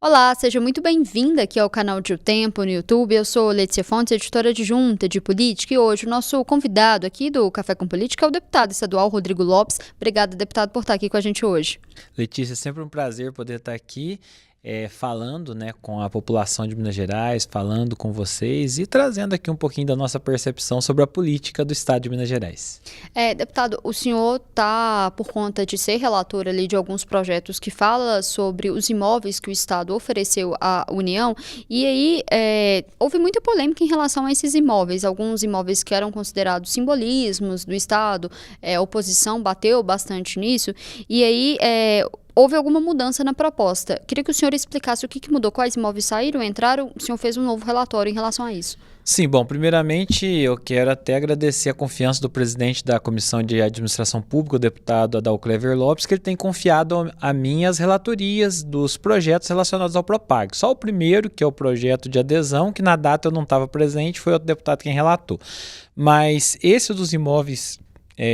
Olá, seja muito bem-vinda aqui ao canal de O Tempo no YouTube. Eu sou Letícia Fontes, editora adjunta de política, e hoje o nosso convidado aqui do Café com Política é o deputado estadual Rodrigo Lopes. Obrigada, deputado, por estar aqui com a gente hoje. Letícia, é sempre um prazer poder estar aqui falando, né, com a população de Minas Gerais, falando com vocês e trazendo aqui um pouquinho da nossa percepção sobre a política do estado de Minas Gerais. Deputado, o senhor está, por conta de ser relator ali de alguns projetos que fala sobre os imóveis que o estado ofereceu à União, e aí houve muita polêmica em relação a esses imóveis, alguns imóveis que eram considerados simbolismos do estado, a oposição bateu bastante nisso, e aí houve alguma mudança na proposta. Queria que o senhor explicasse o que mudou, quais imóveis saíram, entraram, o senhor fez um novo relatório em relação a isso. Sim, bom, primeiramente eu quero até agradecer a confiança do presidente da Comissão de Administração Pública, o deputado Adalclever Lopes, que ele tem confiado a mim as relatorias dos projetos relacionados ao Propag. Só o primeiro, que é o projeto de adesão, que na data eu não estava presente, foi outro deputado quem relatou. Mas esse dos imóveis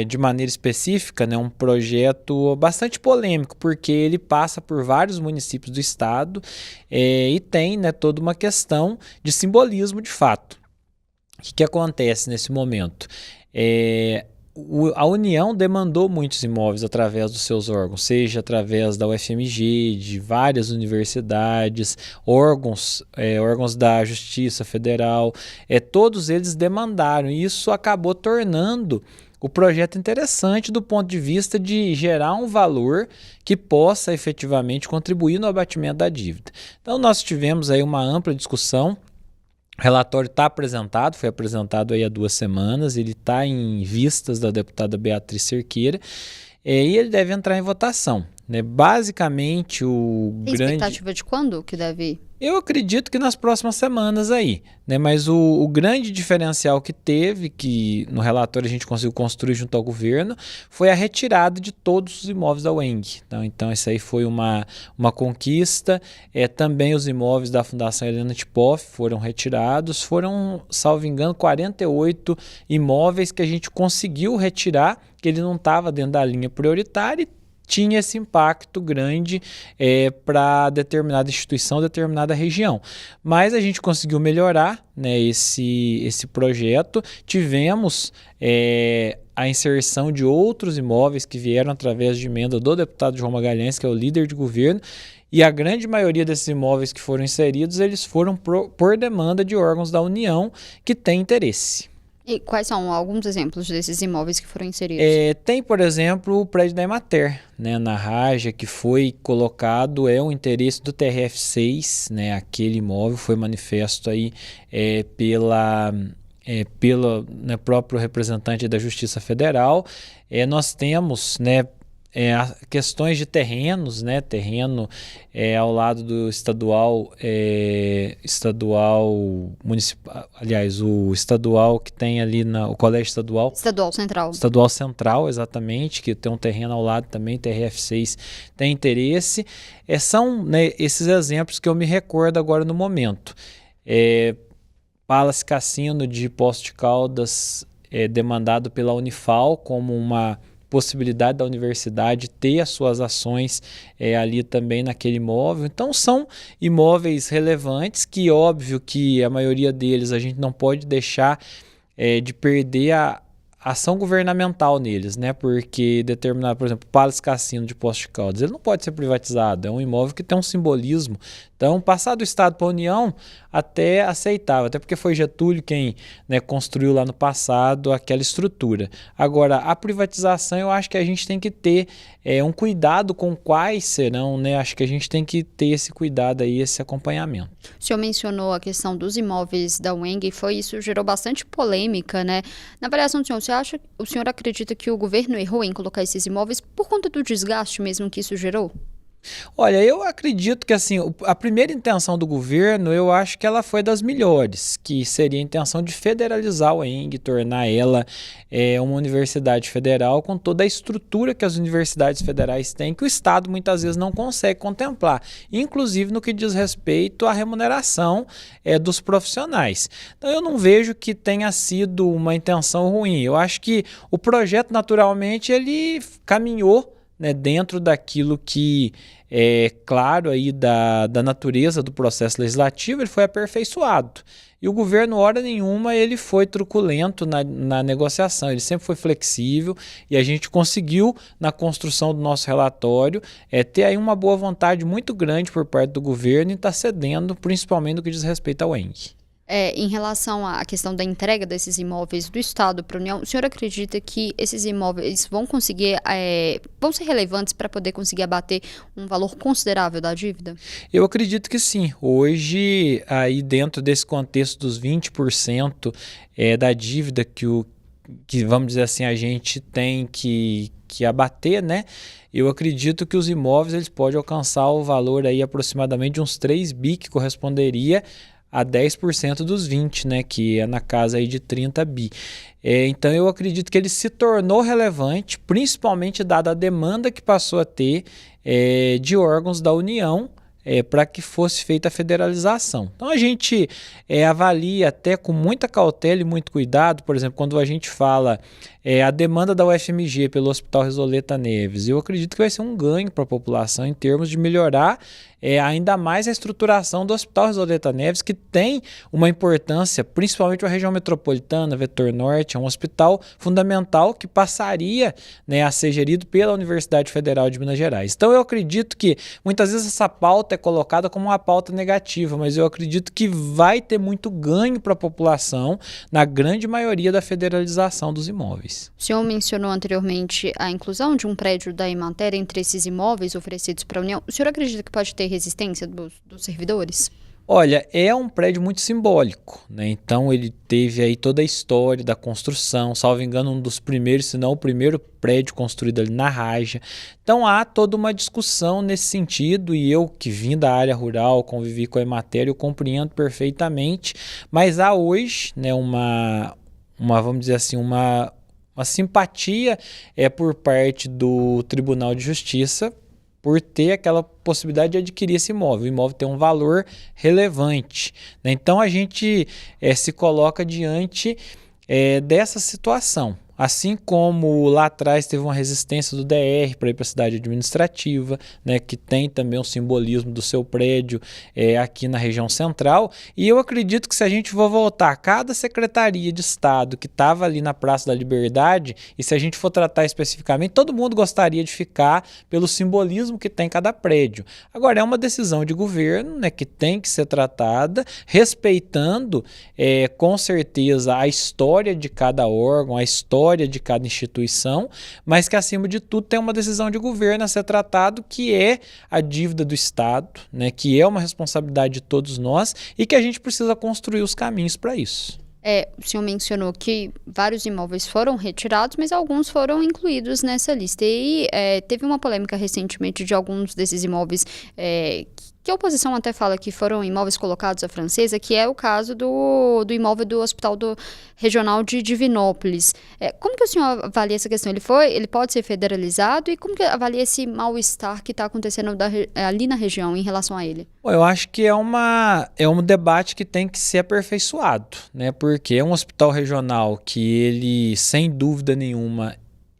de maneira específica, né, um projeto bastante polêmico, porque ele passa por vários municípios do estado e tem, né, toda uma questão de simbolismo de fato. O que acontece nesse momento? A União demandou muitos imóveis através dos seus órgãos, seja através da UFMG, de várias universidades, órgãos da Justiça Federal, todos eles demandaram, e isso acabou tornando o projeto interessante do ponto de vista de gerar um valor que possa efetivamente contribuir no abatimento da dívida. Então nós tivemos aí uma ampla discussão. O relatório está apresentado, foi apresentado aí há 2 semanas, ele está em vistas da deputada Beatriz Cerqueira e ele deve entrar em votação, né? Basicamente Tem expectativa de quando que deve ir? Eu acredito que nas próximas semanas aí, né? Mas o grande diferencial que teve, que no relatório a gente conseguiu construir junto ao governo, foi a retirada de todos os imóveis da UENG. Então isso aí foi uma conquista. Também os imóveis da Fundação Helena Tipoff foram retirados. Foram, salvo engano, 48 imóveis que a gente conseguiu retirar, que ele não estava dentro da linha prioritária, tinha esse impacto grande para determinada instituição, determinada região. Mas a gente conseguiu melhorar, né, esse projeto. Tivemos a inserção de outros imóveis que vieram através de emenda do deputado João Magalhães, que é o líder de governo, e a grande maioria desses imóveis que foram inseridos, eles foram por demanda de órgãos da União que têm interesse. E quais são alguns exemplos desses imóveis que foram inseridos? Tem, por exemplo, o prédio da Emater, né, na Raja, que foi colocado, um interesse do TRF6, né, aquele imóvel foi manifesto aí pelo né, próprio representante da Justiça Federal. Nós temos, né, questões de terrenos, né? Terreno ao lado do estadual municipal, aliás, o estadual que tem ali o colégio estadual. Estadual Central. Estadual Central, exatamente, que tem um terreno ao lado também, TRF6 tem interesse. São, né, esses exemplos que eu me recordo agora no momento. Palace Cassino de Poços de Caldas demandado pela Unifal como uma possibilidade da universidade ter as suas ações ali também naquele imóvel. Então são imóveis relevantes que, óbvio que a maioria deles a gente não pode deixar de perder a ação governamental neles, né? Porque determinado, por exemplo, o Palace Cassino de Poços de Caldas, ele não pode ser privatizado, é um imóvel que tem um simbolismo. Então, passar do Estado para a União até aceitável, até porque foi Getúlio quem, né, construiu lá no passado aquela estrutura. Agora, a privatização, eu acho que a gente tem que ter um cuidado com quais serão, né? Acho que a gente tem que ter esse cuidado aí, esse acompanhamento. O senhor mencionou a questão dos imóveis da UENG, isso gerou bastante polêmica, né? Na avaliação do senhor, o senhor acredita que o governo errou em colocar esses imóveis por conta do desgaste mesmo que isso gerou? Olha, eu acredito que assim, a primeira intenção do governo, eu acho que ela foi das melhores, que seria a intenção de federalizar o ENG, tornar ela uma universidade federal com toda a estrutura que as universidades federais têm, que o Estado muitas vezes não consegue contemplar, inclusive no que diz respeito à remuneração dos profissionais. Então eu não vejo que tenha sido uma intenção ruim, eu acho que o projeto naturalmente ele caminhou, né, dentro daquilo que claro aí da natureza do processo legislativo, ele foi aperfeiçoado. E o governo, hora nenhuma, ele foi truculento na negociação, ele sempre foi flexível e a gente conseguiu, na construção do nosso relatório, ter aí uma boa vontade muito grande por parte do governo e estar cedendo, principalmente no que diz respeito ao ENC. Em relação à questão da entrega desses imóveis do Estado para a União, o senhor acredita que esses imóveis vão conseguir, vão ser relevantes para poder conseguir abater um valor considerável da dívida? Eu acredito que sim. Hoje, aí dentro desse contexto dos 20% da dívida que, vamos dizer assim, a gente tem que abater, né? Eu acredito que os imóveis eles podem alcançar o valor aí aproximadamente de uns 3 bi, que corresponderia a 10% dos 20, né, que é na casa aí de 30 bi. Então eu acredito que ele se tornou relevante, principalmente dada a demanda que passou a ter de órgãos da União para que fosse feita a federalização. Então a gente avalia até com muita cautela e muito cuidado, por exemplo, quando a gente fala a demanda da UFMG pelo Hospital Resoleta Neves, eu acredito que vai ser um ganho para a população em termos de melhorar ainda mais a estruturação do Hospital Resoleta Neves, que tem uma importância, principalmente para a região metropolitana, Vetor Norte, é um hospital fundamental que passaria, né, a ser gerido pela Universidade Federal de Minas Gerais. Então eu acredito que muitas vezes essa pauta é colocada como uma pauta negativa, mas eu acredito que vai ter muito ganho para a população na grande maioria da federalização dos imóveis. O senhor mencionou anteriormente a inclusão de um prédio da Emater entre esses imóveis oferecidos para a União. O senhor acredita que pode ter resistência dos servidores? Olha, é um prédio muito simbólico, né? Então ele teve aí toda a história da construção, salvo engano, um dos primeiros, se não o primeiro prédio construído ali na Raja. Então há toda uma discussão nesse sentido e eu que vim da área rural, convivi com a Emater, eu compreendo perfeitamente, mas há hoje, né, vamos dizer assim, uma simpatia por parte do Tribunal de Justiça por ter aquela possibilidade de adquirir esse imóvel. O imóvel tem um valor relevante, né? Então a gente se coloca diante dessa situação. Assim como lá atrás teve uma resistência do DR para ir para a cidade administrativa, né, que tem também um simbolismo do seu prédio aqui na região central. E eu acredito que se a gente for voltar a cada secretaria de Estado que estava ali na Praça da Liberdade, e se a gente for tratar especificamente, todo mundo gostaria de ficar pelo simbolismo que tem cada prédio. Agora, é uma decisão de governo, né, que tem que ser tratada, respeitando com certeza a história de cada órgão, a história de cada instituição, mas que acima de tudo tem uma decisão de governo a ser tratado, que é a dívida do Estado, né, que é uma responsabilidade de todos nós e que a gente precisa construir os caminhos para isso. O senhor mencionou que vários imóveis foram retirados, mas alguns foram incluídos nessa lista. E teve uma polêmica recentemente de alguns desses imóveis que a oposição até fala que foram imóveis colocados à francesa, que é o caso do imóvel do Hospital Regional de Divinópolis. Como que o senhor avalia essa questão? Ele pode ser federalizado e como que avalia esse mal-estar que está acontecendo ali na região em relação a ele? Bom, eu acho que é um debate que tem que ser aperfeiçoado, né? Porque é um hospital regional que ele, sem dúvida nenhuma,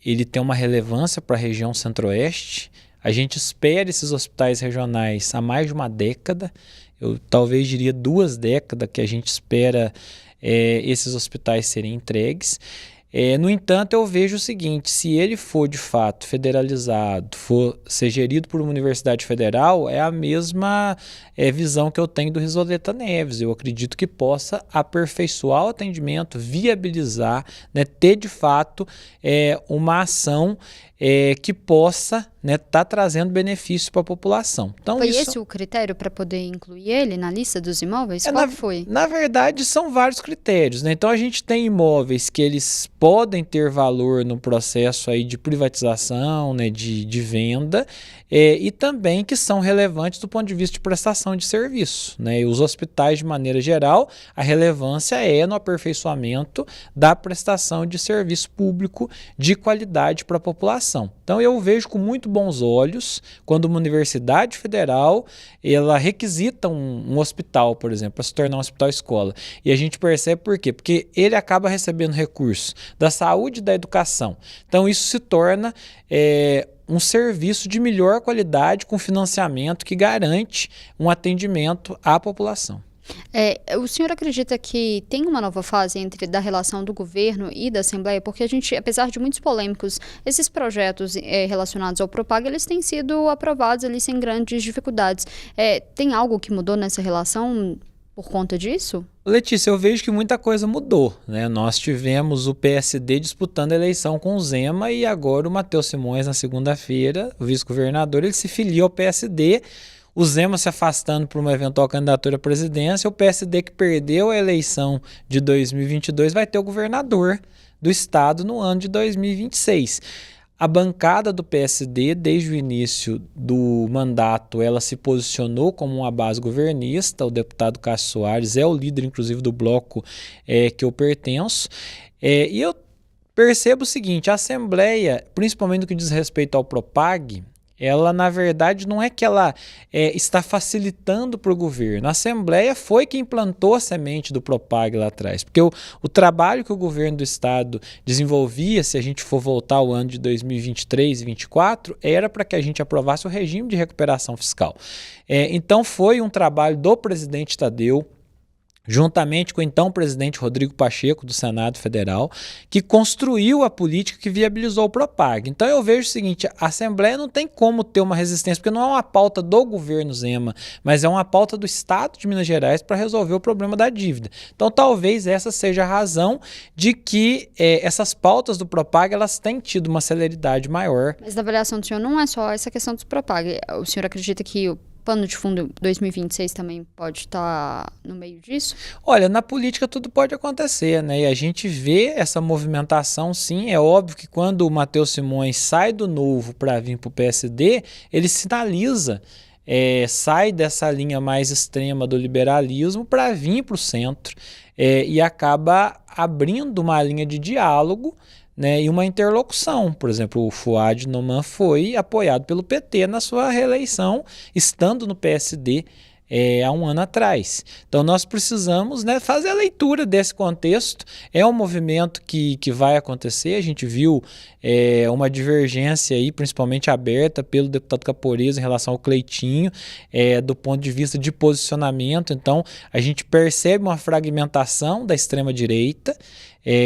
ele tem uma relevância para a região centro-oeste. A gente espera esses hospitais regionais há mais de uma década, eu talvez diria 2 décadas que a gente espera esses hospitais serem entregues. No entanto, eu vejo o seguinte, se ele for de fato federalizado, for ser gerido por uma universidade federal, é a mesma visão que eu tenho do Resoleta Neves. Eu acredito que possa aperfeiçoar o atendimento, viabilizar, né, ter de fato uma ação que possa tá trazendo benefício para a população. Então, foi esse o critério para poder incluir ele na lista dos imóveis? Qual foi? Na verdade, são vários critérios, né? Então, a gente tem imóveis que eles podem ter valor no processo aí de privatização, né, de venda, e também que são relevantes do ponto de vista de prestação de serviço, né? E os hospitais, de maneira geral, a relevância é no aperfeiçoamento da prestação de serviço público de qualidade para a população. Então, eu vejo com muito bons olhos quando uma universidade federal ela requisita um hospital, por exemplo, para se tornar um hospital escola. E a gente percebe por quê? Porque ele acaba recebendo recursos da saúde e da educação. Então isso se torna um serviço de melhor qualidade com financiamento que garante um atendimento à população. O senhor acredita que tem uma nova fase da relação do governo e da Assembleia? Porque a gente, apesar de muitos polêmicos, esses projetos relacionados ao Propag, eles têm sido aprovados ali sem grandes dificuldades. Tem algo que mudou nessa relação por conta disso? Letícia, eu vejo que muita coisa mudou, né? Nós tivemos o PSD disputando a eleição com o Zema e agora o Matheus Simões, na segunda-feira, o vice-governador, ele se filia ao PSD, o Zema se afastando por uma eventual candidatura à presidência, o PSD que perdeu a eleição de 2022 vai ter o governador do estado no ano de 2026. A bancada do PSD, desde o início do mandato, ela se posicionou como uma base governista. O deputado Cássio Soares é o líder, inclusive, do bloco que eu pertenço. E eu percebo o seguinte, a Assembleia, principalmente no que diz respeito ao Propag, ela, na verdade, não é que ela está facilitando para o governo. A Assembleia foi quem plantou a semente do Propag lá atrás. Porque o trabalho que o governo do estado desenvolvia, se a gente for voltar ao ano de 2023 e 2024, era para que a gente aprovasse o regime de recuperação fiscal. Então, foi um trabalho do presidente Tadeu, juntamente com o então presidente Rodrigo Pacheco, do Senado Federal, que construiu a política que viabilizou o Propag. Então eu vejo o seguinte, a Assembleia não tem como ter uma resistência, porque não é uma pauta do governo Zema, mas é uma pauta do Estado de Minas Gerais para resolver o problema da dívida. Então talvez essa seja a razão de que essas pautas do Propag, elas têm tido uma celeridade maior. Mas na avaliação do senhor não é só essa questão dos Propag. O senhor acredita que o Plano de Fundo 2026 também pode estar no meio disso? Olha, na política tudo pode acontecer, né? E a gente vê essa movimentação, sim. É óbvio que quando o Matheus Simões sai do Novo para vir para o PSD, ele sinaliza, sai dessa linha mais extrema do liberalismo para vir para o centro e acaba abrindo uma linha de diálogo, né, e uma interlocução. Por exemplo, o Fouad Noman foi apoiado pelo PT na sua reeleição, estando no PSD há um ano atrás. Então nós precisamos, né, fazer a leitura desse contexto. É um movimento que vai acontecer. A gente viu uma divergência aí, principalmente aberta pelo deputado Caporeza em relação ao Cleitinho, do ponto de vista de posicionamento. Então a gente percebe uma fragmentação da extrema-direita,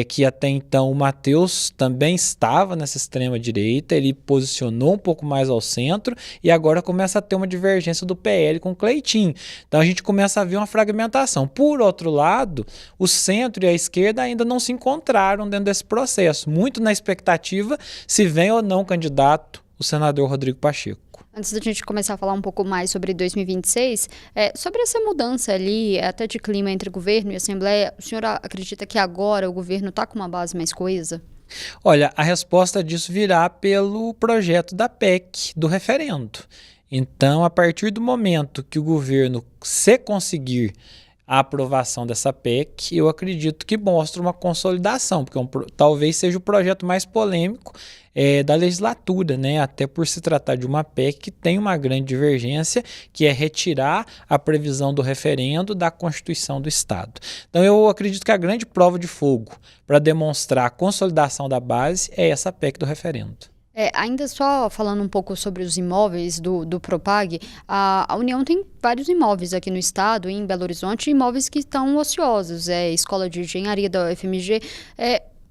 que até então o Matheus também estava nessa extrema-direita, ele posicionou um pouco mais ao centro e agora começa a ter uma divergência do PL com o Cleitinho. Então a gente começa a ver uma fragmentação. Por outro lado, o centro e a esquerda ainda não se encontraram dentro desse processo, muito na expectativa se vem ou não candidato o senador Rodrigo Pacheco. Antes da gente começar a falar um pouco mais sobre 2026, sobre essa mudança ali, até de clima entre governo e Assembleia, o senhor acredita que agora o governo está com uma base mais coesa? Olha, a resposta disso virá pelo projeto da PEC, do referendo. Então, a partir do momento que o governo, se conseguir a aprovação dessa PEC, eu acredito que mostra uma consolidação, porque talvez seja o projeto mais polêmico da legislatura, né? Até por se tratar de uma PEC que tem uma grande divergência, que é retirar a previsão do referendo da Constituição do Estado. Então eu acredito que a grande prova de fogo para demonstrar a consolidação da base é essa PEC do referendo. Ainda só falando um pouco sobre os imóveis do Propag, a União tem vários imóveis aqui no estado, em Belo Horizonte, imóveis que estão ociosos, Escola de Engenharia da UFMG.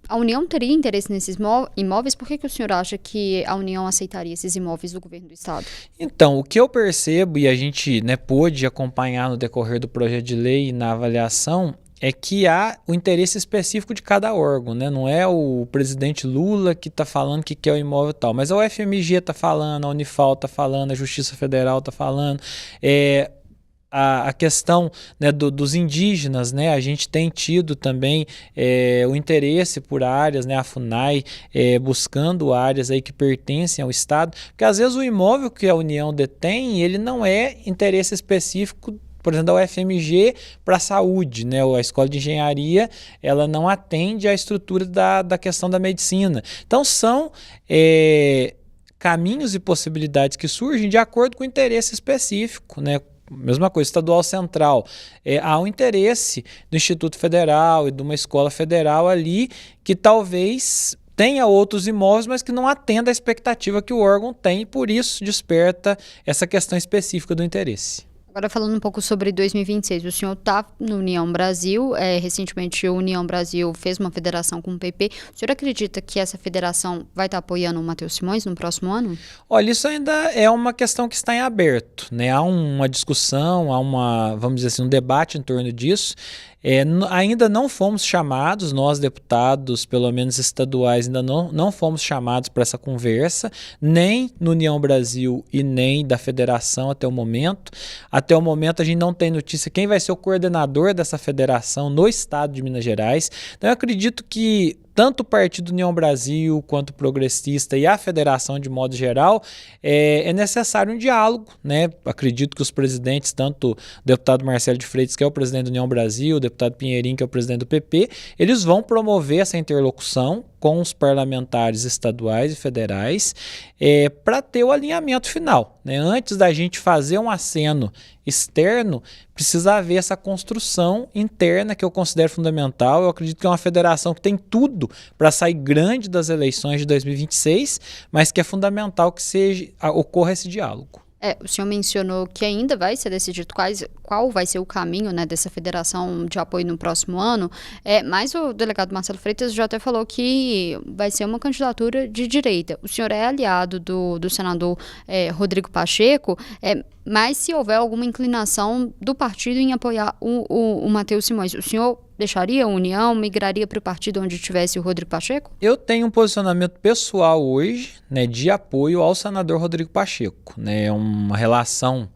A União teria interesse nesses imóveis? Por que o senhor acha que a União aceitaria esses imóveis do governo do estado? Então, o que eu percebo, e a gente, né, pôde acompanhar no decorrer do projeto de lei e na avaliação, é que há o interesse específico de cada órgão, né? Não é o presidente Lula que está falando que quer o imóvel e tal, mas a UFMG está falando, a Unifal está falando, a Justiça Federal está falando, a questão, né, dos indígenas, né? A gente tem tido também o interesse por áreas, né? A FUNAI buscando áreas aí que pertencem ao Estado, porque às vezes o imóvel que a União detém, ele não é interesse específico, por exemplo, da UFMG para a saúde, né? A Escola de Engenharia, ela não atende à estrutura da questão da medicina. Então são caminhos e possibilidades que surgem de acordo com o interesse específico, né? Mesma coisa, estadual central. Há um interesse do Instituto Federal e de uma escola federal ali que talvez tenha outros imóveis, mas que não atenda à expectativa que o órgão tem, e por isso desperta essa questão específica do interesse. Agora falando um pouco sobre 2026, o senhor está no União Brasil, recentemente a União Brasil fez uma federação com o PP. O senhor acredita que essa federação vai estar apoiando o Matheus Simões no próximo ano? Olha, isso ainda é uma questão que está em aberto, né? Há uma discussão, vamos dizer assim, um debate em torno disso. Ainda não fomos chamados, nós deputados, pelo menos estaduais, ainda não fomos chamados para essa conversa, nem no União Brasil e nem da federação até o momento. Até o momento a gente não tem notícia quem vai ser o coordenador dessa federação no estado de Minas Gerais. Então eu acredito que tanto o Partido União Brasil quanto o Progressista e a federação de modo geral, é necessário um diálogo, né? Acredito que os presidentes, tanto o deputado Marcelo de Freitas, que é o presidente da União Brasil, o deputado Pinheirinho, que é o presidente do PP, eles vão promover essa interlocução com os parlamentares estaduais e federais para ter o alinhamento final, né? Antes da gente fazer um aceno externo, precisa haver essa construção interna que eu considero fundamental. Eu acredito que é uma federação que tem tudo para sair grande das eleições de 2026, mas que é fundamental que ocorra esse diálogo. O senhor mencionou que ainda vai ser decidido qual vai ser o caminho, né, dessa federação de apoio no próximo ano, mas o delegado Marcelo Freitas já até falou que vai ser uma candidatura de direita. O senhor é aliado do senador Rodrigo Pacheco, mas se houver alguma inclinação do partido em apoiar o Matheus Simões, o senhor deixaria a União, migraria para o partido onde tivesse o Rodrigo Pacheco? Eu tenho um posicionamento pessoal hoje, né, de apoio ao senador Rodrigo Pacheco, né? É uma relação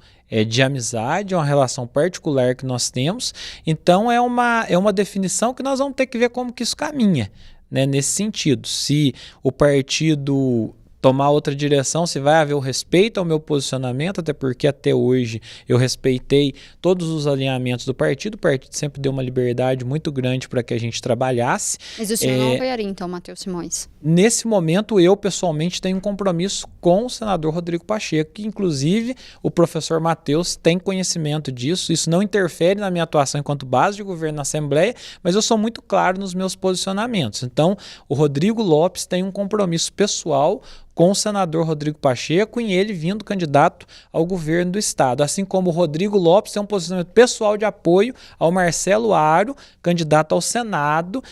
de amizade, é uma relação particular que nós temos. Então é uma definição que nós vamos ter que ver como que isso caminha, né, nesse sentido. Se o partido tomar outra direção, se vai haver o respeito ao meu posicionamento, até porque até hoje eu respeitei todos os alinhamentos do partido. O partido sempre deu uma liberdade muito grande para que a gente trabalhasse. Mas o senhor não apoiaria, então, Matheus Simões? Nesse momento, eu pessoalmente tenho um compromisso com o senador Rodrigo Pacheco, que inclusive o professor Matheus tem conhecimento disso. Isso não interfere na minha atuação enquanto base de governo na Assembleia, mas eu sou muito claro nos meus posicionamentos. Então, o Rodrigo Lopes tem um compromisso pessoal com o senador Rodrigo Pacheco, e ele vindo candidato ao governo do estado. Assim como o Rodrigo Lopes tem um posicionamento pessoal de apoio ao Marcelo Aro, candidato ao Senado,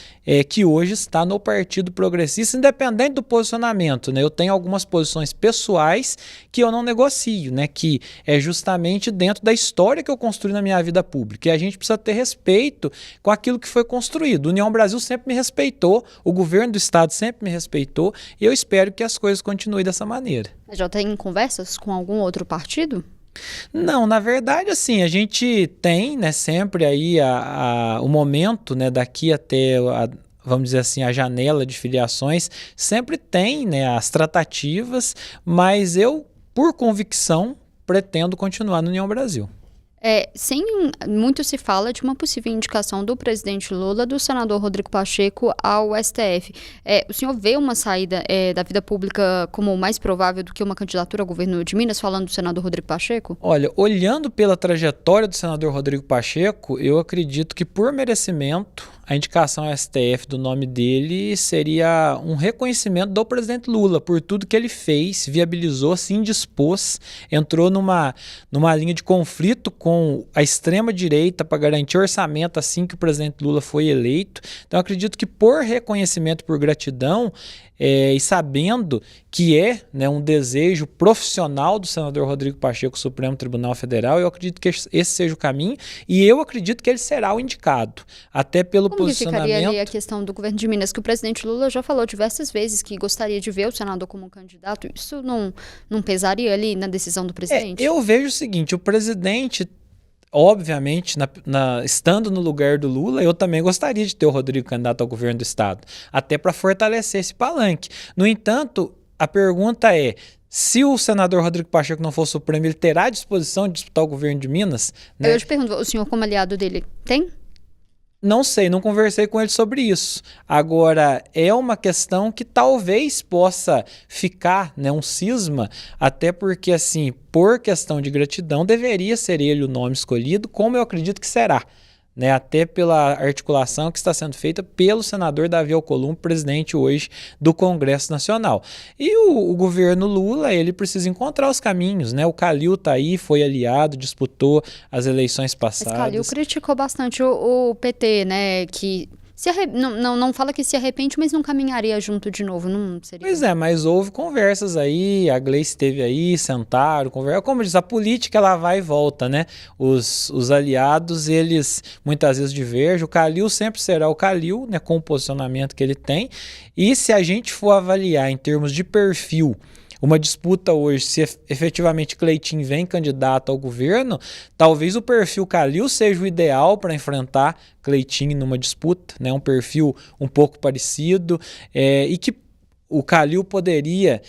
que hoje está no Partido Progressista, independente do posicionamento, né? Eu tenho algumas posições pessoais que eu não negocio, né? Que é justamente dentro da história que eu construí na minha vida pública. E a gente precisa ter respeito com aquilo que foi construído. A União Brasil sempre me respeitou, o governo do estado sempre me respeitou, e eu espero que as coisas continuem dessa maneira. Mas já tem conversas com algum outro partido? Não, na verdade, assim, a gente tem, né, sempre aí o momento, né, daqui até vamos dizer assim, a janela de filiações, sempre tem, né, as tratativas, mas eu, por convicção, pretendo continuar no União Brasil. Muito se fala de uma possível indicação do presidente Lula do senador Rodrigo Pacheco ao STF. O senhor vê uma saída da vida pública como mais provável do que uma candidatura ao governo de Minas, falando do senador Rodrigo Pacheco? Olha, olhando pela trajetória do senador Rodrigo Pacheco, eu acredito que por merecimento a indicação ao STF do nome dele seria um reconhecimento do presidente Lula por tudo que ele fez, viabilizou, se indispôs, entrou numa linha de conflito com a extrema-direita para garantir orçamento assim que o presidente Lula foi eleito. Então, eu acredito que por reconhecimento, por gratidão, e sabendo que né, um desejo profissional do senador Rodrigo Pacheco, Supremo Tribunal Federal, eu acredito que esse seja o caminho, e eu acredito que ele será o indicado, até pelo posicionamento. Como que ficaria ali a questão do governo de Minas, que o presidente Lula já falou diversas vezes que gostaria de ver o senador como candidato? Isso não pesaria ali na decisão do presidente? Eu vejo o seguinte, o presidente, obviamente, estando no lugar do Lula, eu também gostaria de ter o Rodrigo candidato ao governo do estado, até para fortalecer esse palanque. No entanto, a pergunta é, se o senador Rodrigo Pacheco não for Supremo, ele terá à disposição de disputar o governo de Minas? Né? Eu te pergunto, o senhor como aliado dele tem? Não sei, não conversei com ele sobre isso. Agora, é uma questão que talvez possa ficar, né, um cisma, até porque, assim, por questão de gratidão, deveria ser ele o nome escolhido, como eu acredito que será. né, até pela articulação que está sendo feita pelo senador Davi Alcolumbre, presidente hoje do Congresso Nacional. E o governo Lula, ele precisa encontrar os caminhos, né? O Calil está aí, foi aliado, disputou as eleições passadas. Mas Calil criticou bastante o PT, né, que... Não fala que se arrepende, mas não caminharia junto de novo, não seria? Pois é, mas houve conversas aí, a Gleice esteve aí, sentaram, conversaram. Como diz, a política ela vai e volta, né? Os aliados, eles muitas vezes divergem. O Calil sempre será o Calil, né, com o posicionamento que ele tem. E se a gente for avaliar em termos de perfil, uma disputa hoje, se efetivamente Cleitinho vem candidato ao governo, talvez o perfil Calil seja o ideal para enfrentar Cleitinho numa disputa, né? Um perfil um pouco parecido, e que o Calil poderia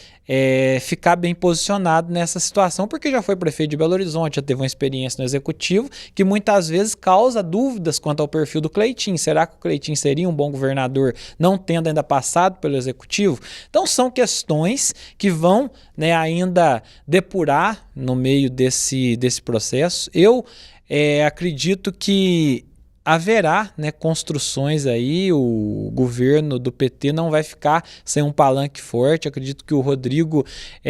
ficar bem posicionado nessa situação, porque já foi prefeito de Belo Horizonte, já teve uma experiência no executivo, que muitas vezes causa dúvidas quanto ao perfil do Cleitinho. Será que o Cleitinho seria um bom governador, não tendo ainda passado pelo executivo? Então são questões que vão, né, ainda depurar no meio desse processo. Eu acredito que haverá, né, construções aí, o governo do PT não vai ficar sem um palanque forte. Acredito que o Rodrigo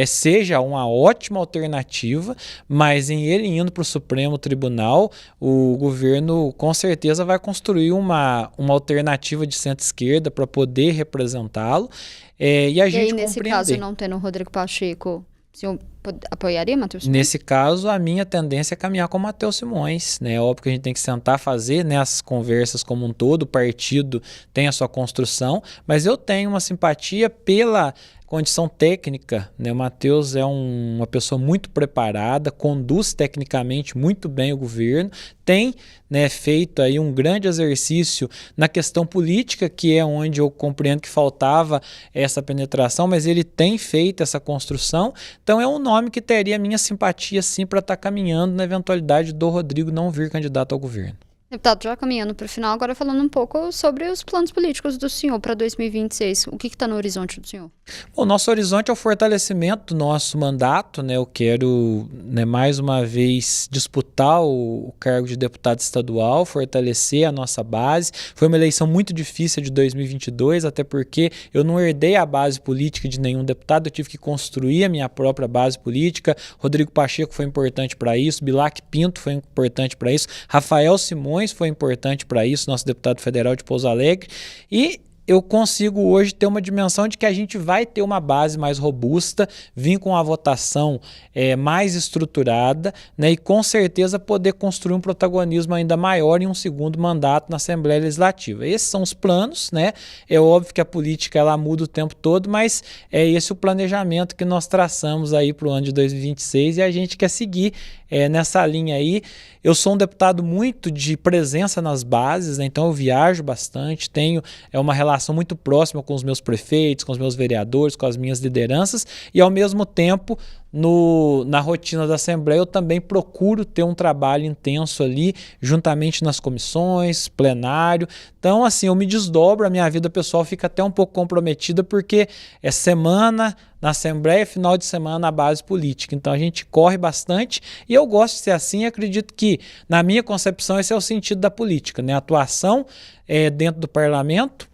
seja uma ótima alternativa, mas em ele indo para o Supremo Tribunal, o governo com certeza vai construir uma alternativa de centro-esquerda para poder representá-lo, e a gente nesse compreender. Caso, não tendo o Rodrigo Pacheco, o senhor apoiaria Matheus Simões? Nesse caso, a minha tendência é caminhar com o Matheus Simões, né? Óbvio que a gente tem que sentar, fazer, né, as conversas como um todo, o partido tem a sua construção, mas eu tenho uma simpatia pela condição técnica, né? O Matheus é uma pessoa muito preparada, conduz tecnicamente muito bem o governo, tem, né, feito aí um grande exercício na questão política, que é onde eu compreendo que faltava essa penetração, mas ele tem feito essa construção. Então é um nome que teria minha simpatia sim para estar caminhando na eventualidade do Rodrigo não vir candidato ao governo. Deputado, já caminhando para o final, agora falando um pouco sobre os planos políticos do senhor para 2026. O que está no horizonte do senhor? O nosso horizonte é o fortalecimento do nosso mandato, né? Eu quero, né, mais uma vez disputar o cargo de deputado estadual, fortalecer a nossa base. Foi uma eleição muito difícil de 2022, até porque eu não herdei a base política de nenhum deputado, eu tive que construir a minha própria base política. Rodrigo Pacheco foi importante para isso, Bilac Pinto foi importante para isso, Rafael Simões foi importante para isso, nosso deputado federal de Pouso Alegre, e eu consigo hoje ter uma dimensão de que a gente vai ter uma base mais robusta, vir com a votação mais estruturada, né, e com certeza poder construir um protagonismo ainda maior em um segundo mandato na Assembleia Legislativa. Esses são os planos, né? É óbvio que a política ela muda o tempo todo, mas é esse o planejamento que nós traçamos aí para o ano de 2026 e a gente quer seguir nessa linha aí. Eu sou um deputado muito de presença nas bases, né? Então eu viajo bastante, tenho uma relação muito próxima com os meus prefeitos, com os meus vereadores, com as minhas lideranças, e ao mesmo tempo na rotina da Assembleia eu também procuro ter um trabalho intenso ali, juntamente nas comissões, plenário. Então assim, eu me desdobro, a minha vida pessoal fica até um pouco comprometida, porque é semana na Assembleia, final de semana na base política. Então a gente corre bastante e eu gosto de ser assim, e acredito que, na minha concepção, esse é o sentido da política, né? Atuação dentro do parlamento,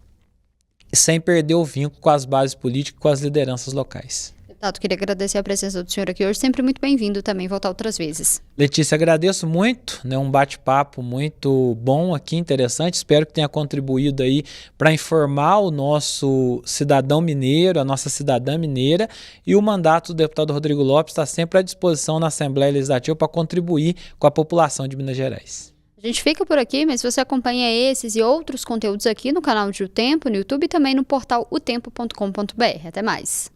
sem perder o vínculo com as bases políticas, com as lideranças locais. Deputado, queria agradecer a presença do senhor aqui hoje, sempre muito bem-vindo também, voltar outras vezes. Letícia, agradeço muito, né, um bate-papo muito bom aqui, interessante, espero que tenha contribuído aí para informar o nosso cidadão mineiro, a nossa cidadã mineira, e o mandato do deputado Rodrigo Lopes está sempre à disposição na Assembleia Legislativa para contribuir com a população de Minas Gerais. A gente fica por aqui, mas você acompanha esses e outros conteúdos aqui no canal de O Tempo, no YouTube e também no portal otempo.com.br. Até mais!